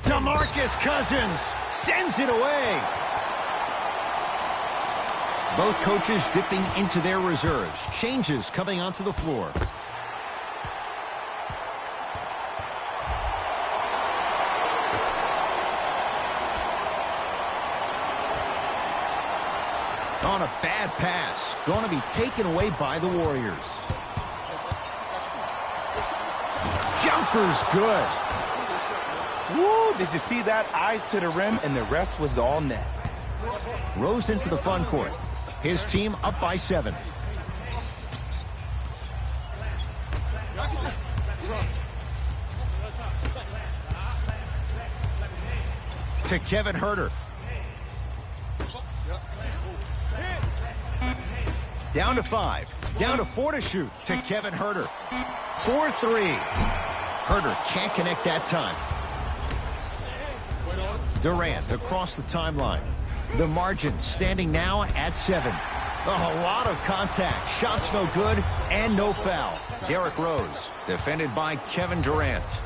DeMarcus Cousins sends it away. Both coaches dipping into their reserves. Changes coming onto the floor. On a bad pass. Going to be taken away by the Warriors. Jumper's good. Woo! Did you see that? Eyes to the rim, and the rest was all net. Rose into the front court. His team up by 7. To Kevin Huerter. Down to 5. Down to 4 to shoot. To Kevin Huerter. 4-3. Huerter can't connect that time. Durant across the timeline. The margin standing now at 7. A lot of contact. Shots no good and no foul. Derrick Rose defended by Kevin Durant.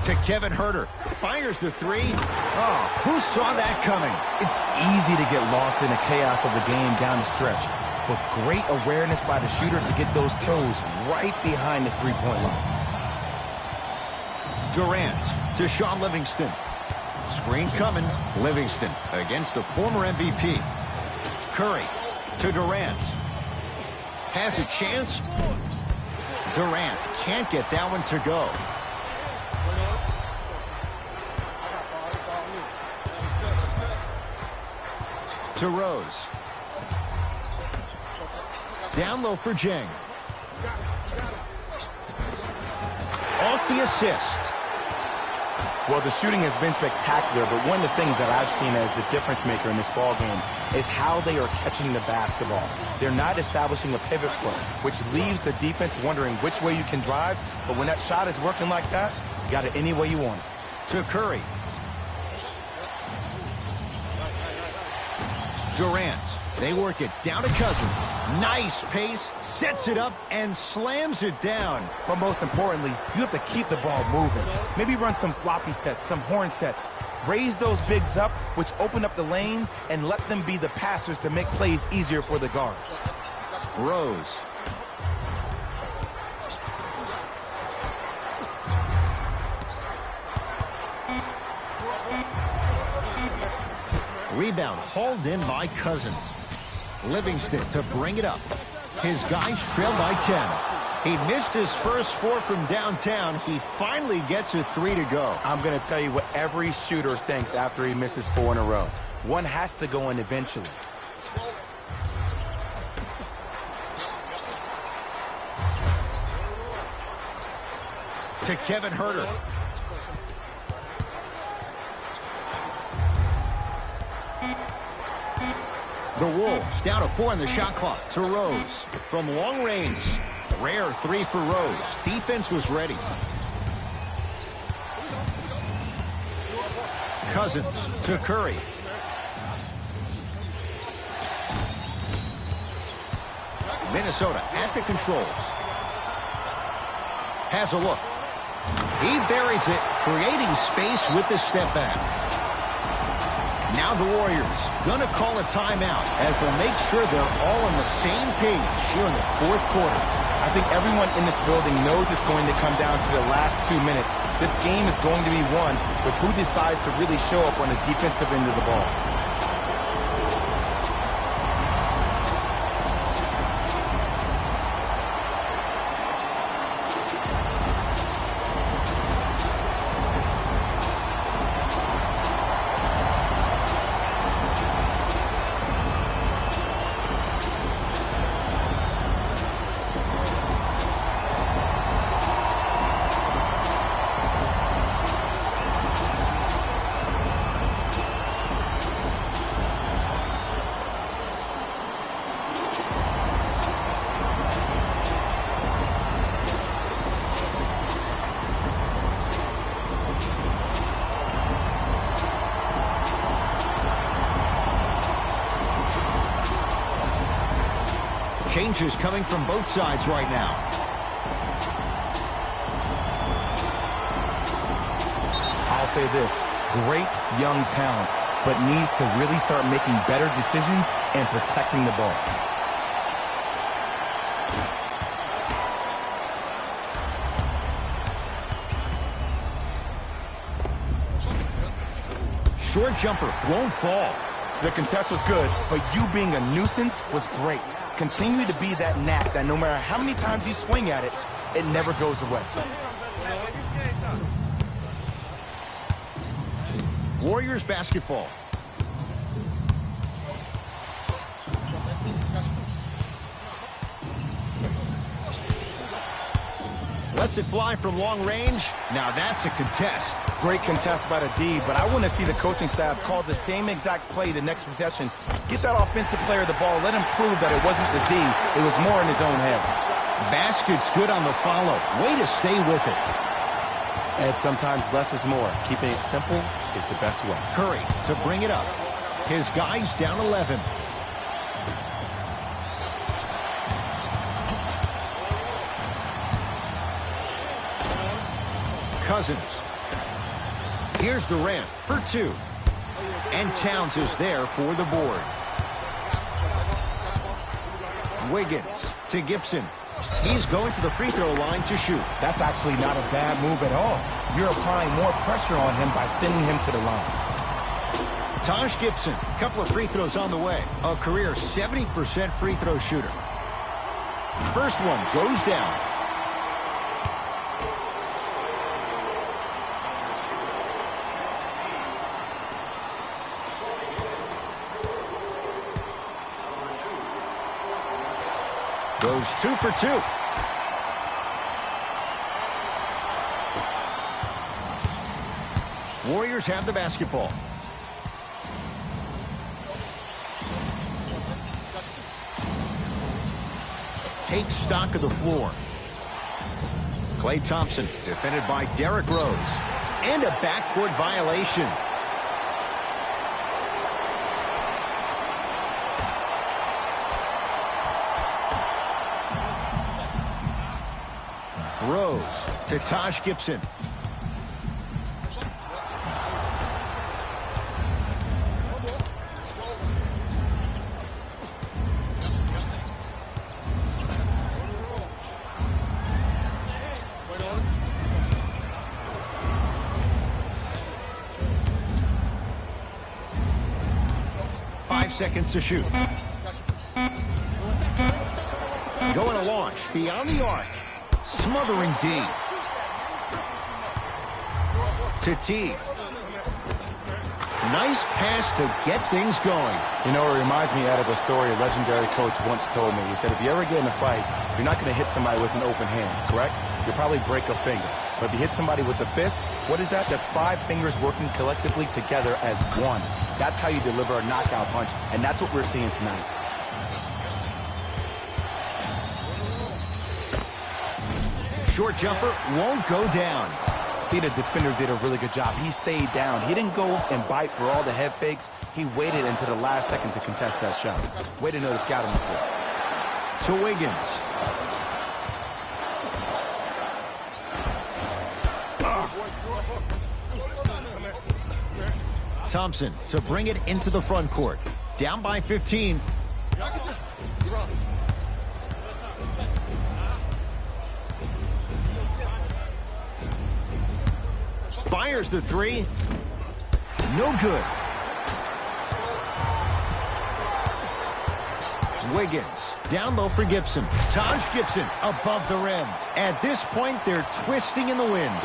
To Kevin Huerter. Fires the 3. Oh, who saw that coming? It's easy to get lost in the chaos of the game down the stretch, but great awareness by the shooter to get those toes right behind the three-point line. Durant to Sean Livingston. Screen coming. Livingston against the former MVP. Curry to Durant. Has a chance. Durant can't get that one to go. To Rose. Down low for Jang. Off the assist. Well, the shooting has been spectacular, but one of the things that I've seen as the difference maker in this ball game is how they are catching the basketball. They're not establishing a pivot foot, which leaves the defense wondering which way you can drive, but when that shot is working like that, you got it any way you want it. To Curry. Durant. They work it down to Cousins. Nice pace, sets it up, and slams it down. But most importantly, you have to keep the ball moving. Maybe run some floppy sets, some horn sets. Raise those bigs up, which open up the lane, and let them be the passers to make plays easier for the guards. Rose. Rebound hauled in by Cousins. Livingston to bring it up. His guys trail by 10. He missed his first 4 from downtown. He finally gets a 3 to go. I'm going to tell you what every shooter thinks after he misses 4 in a row. One has to go in eventually. To Kevin Huerter. The Wolves down to 4 on the shot clock. To Rose from long range. Rare 3 for Rose. Defense was ready. Cousins to Curry. Minnesota at the controls. Has a look. He buries it, creating space with the step back. Now the Warriors gonna call a timeout as they'll make sure they're all on the same page here in the fourth quarter. I think everyone in this building knows it's going to come down to the last 2 minutes. This game is going to be won with who decides to really show up on the defensive end of the ball. Changes coming from both sides right now. I'll say this, great young talent, but needs to really start making better decisions and protecting the ball. Short jumper won't fall. The contest was good, but you being a nuisance was great. Continue to be that knack that no matter how many times you swing at it, it never goes away. Warriors basketball. Lets it fly from long range. Now that's a contest. Great contest by the D, but I want to see the coaching staff call the same exact play the next possession. Get that offensive player the ball. Let him prove that it wasn't the D. It was more in his own head. Basket's good on the follow. Way to stay with it. And sometimes less is more. Keeping it simple is the best way. Curry to bring it up. His guys down 11. Cousins. Here's Durant for 2. And Towns is there for the board. Wiggins to Gibson. He's going to the free throw line to shoot. That's actually not a bad move at all. You're applying more pressure on him by sending him to the line. Taj Gibson, a couple of free throws on the way. A career 70% free throw shooter. First one goes down. goes 2 for 2. Warriors have the basketball. Take stock of the floor. Klay Thompson, defended by Derrick Rose. And a backcourt violation. Rose to Taj Gibson. Seconds to shoot. Going to launch beyond the arc. Smothering D. To T. Nice pass to get things going. You know, it reminds me out of a story a legendary coach once told me. He said, if you ever get in a fight, you're not going to hit somebody with an open hand, correct? You'll probably break a finger. But if you hit somebody with a fist, what is that? That's 5 fingers working collectively together as one. That's how you deliver a knockout punch, and that's what we're seeing tonight. Short jumper won't go down. See, the defender did a really good job. He stayed down. He didn't go and bite for all the head fakes. He waited until the last second to contest that shot. Way to know the scouting report. To Wiggins. Thompson to bring it into the front court. Down by 15. Fires the three. No good. Wiggins. Down low for Gibson. Taj Gibson above the rim. At this point, they're twisting in the wind.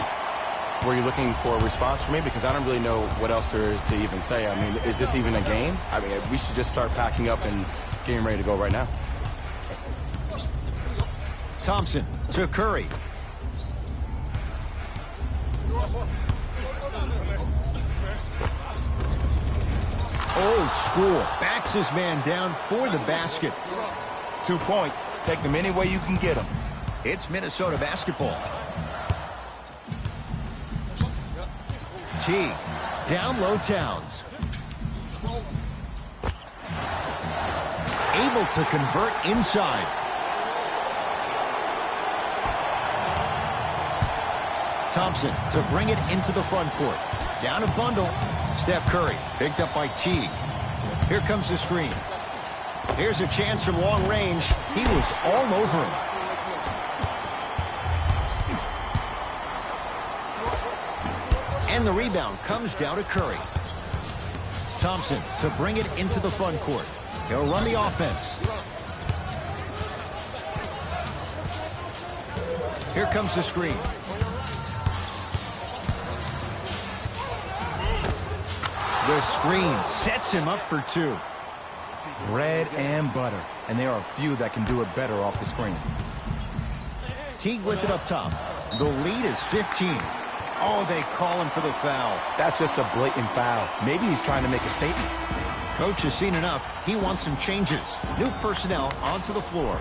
Were you looking for a response from me? Because I don't really know what else there is to even say. I mean, is this even a game? I mean, we should just start packing up and getting ready to go right now. Thompson to Curry. Old school. Backs his man down for the basket. 2 points. Take them any way you can get them. It's Minnesota basketball. T. Down low Towns. Able to convert inside. Thompson to bring it into the front court. Down a bundle. Steph Curry picked up by T. Here comes the screen. Here's a chance from long range. He was all over him. And the rebound comes down to Curry. Thompson to bring it into the front court. He'll run the offense. Here comes the screen. The screen sets him up for 2. Bread and butter. And there are a few that can do it better off the screen. Teague with it up top. The lead is 15. Oh, they call him for the foul. That's just a blatant foul. Maybe he's trying to make a statement. Coach has seen enough. He wants some changes. New personnel onto the floor.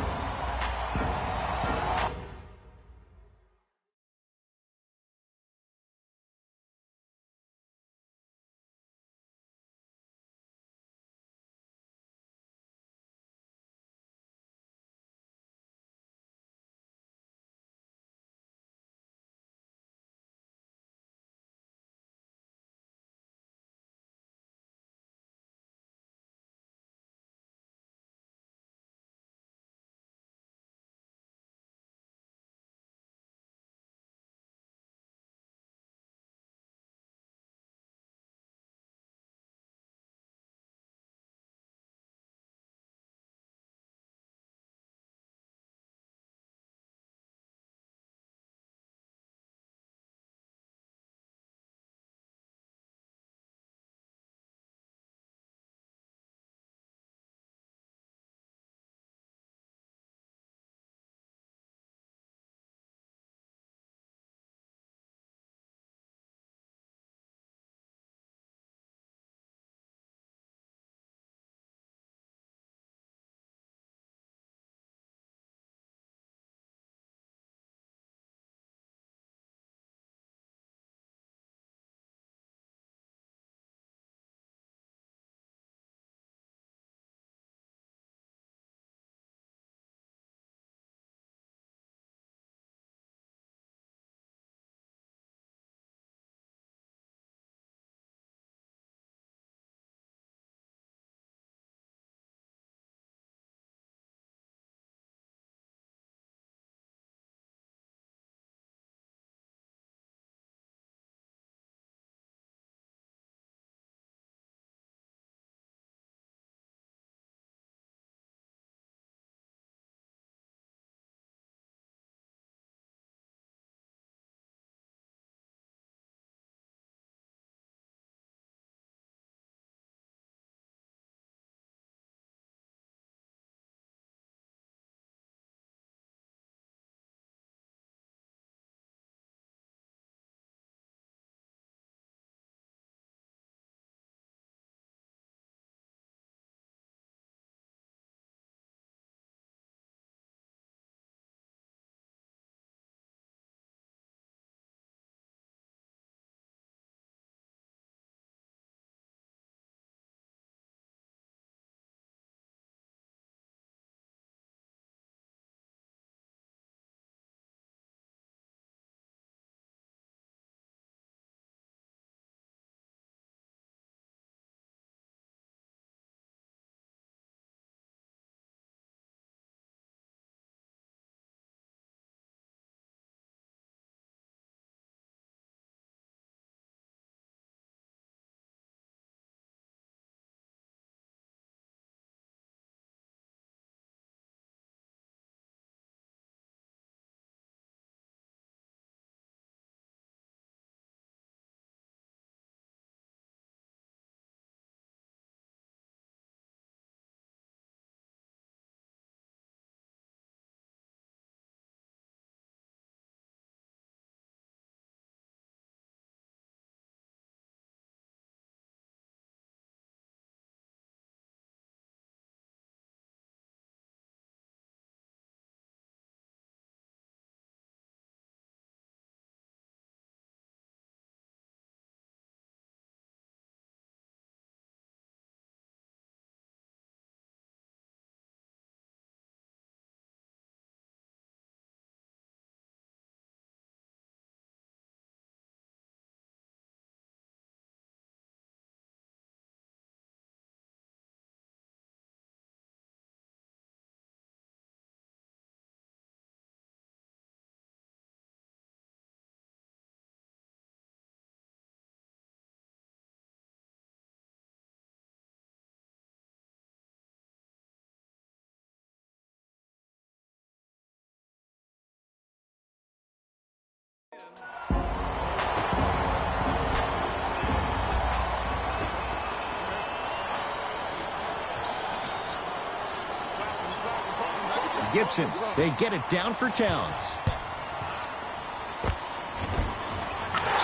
Gibson. They get it down for Towns.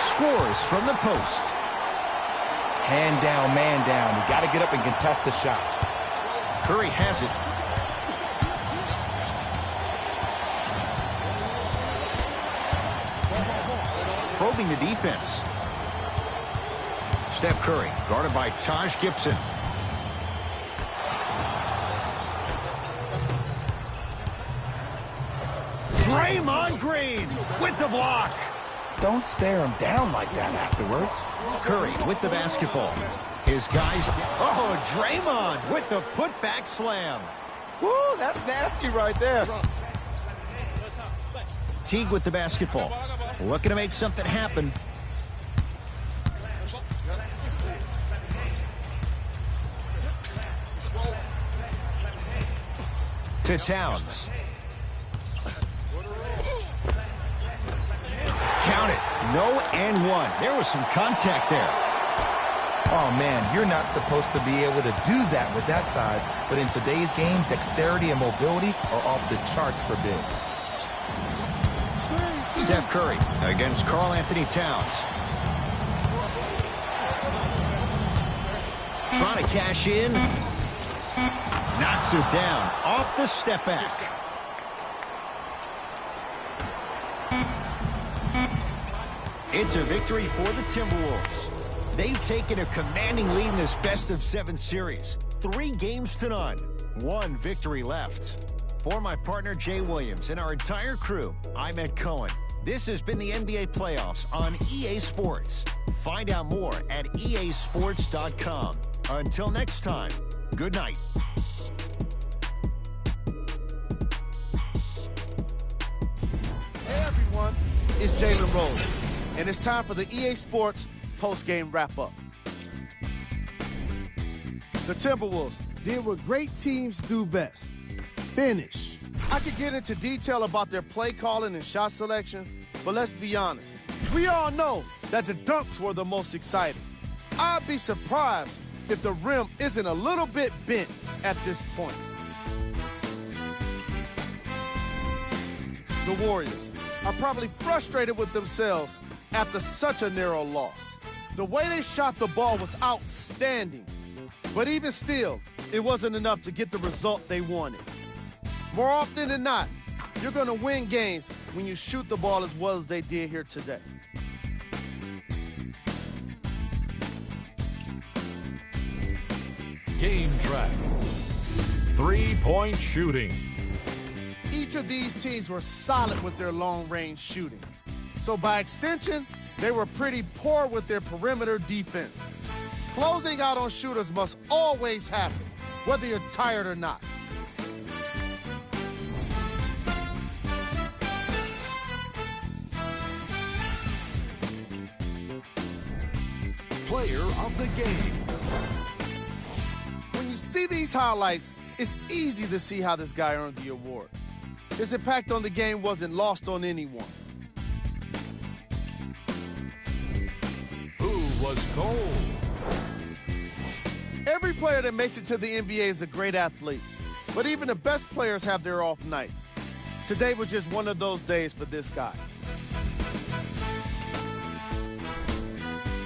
Scores from the post. Hand down, man down. You got to get up and contest the shot. Curry has it. Probing the defense. Steph Curry, guarded by Taj Gibson. Draymond Green with the block. Don't stare him down like that afterwards. Curry with the basketball. His guys. Oh, Draymond with the putback slam. Woo, that's nasty right there. Teague with the basketball. Looking to make something happen. To Towns. Count it. No and one. There was some contact there. Oh, man, you're not supposed to be able to do that with that size. But in today's game, dexterity and mobility are off the charts for bigs. Steph Curry against Karl Anthony Towns. Trying to cash in. Knocks it down off the step back. It's a victory for the Timberwolves. They've taken a commanding lead in this best-of-7 series. 3 games to none. 1 victory left. For my partner Jay Williams and our entire crew, I'm Ed Cohen. This has been the NBA Playoffs on EA Sports. Find out more at easports.com. Until next time, good night. Hey everyone, it's Jalen Rose, and it's time for the EA Sports post-game wrap-up. The Timberwolves did what great teams do best: finish. I could get into detail about their play calling and shot selection, but let's be honest. We all know that the dunks were the most exciting. I'd be surprised if the rim isn't a little bit bent at this point. The Warriors are probably frustrated with themselves after such a narrow loss. The way they shot the ball was outstanding, but even still, it wasn't enough to get the result they wanted. More often than not, you're going to win games when you shoot the ball as well as they did here today. Game track. 3-point shooting. Each of these teams were solid with their long-range shooting. So by extension, they were pretty poor with their perimeter defense. Closing out on shooters must always happen, whether you're tired or not. Player of the game. When you see these highlights, it's easy to see how this guy earned the award. His impact on the game wasn't lost on anyone. Who was cold? Every player that makes it to the NBA is a great athlete, but even the best players have their off nights. Today was just one of those days for this guy.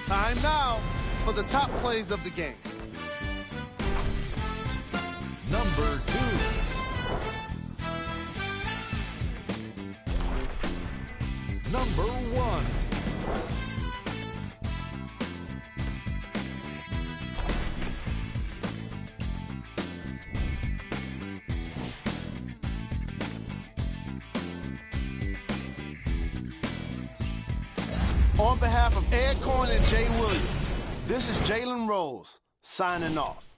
Time now for the top plays of the game. Number 2. Number 1. On behalf of Ed Cohen and Jay Williams, this is Jalen Rose signing off.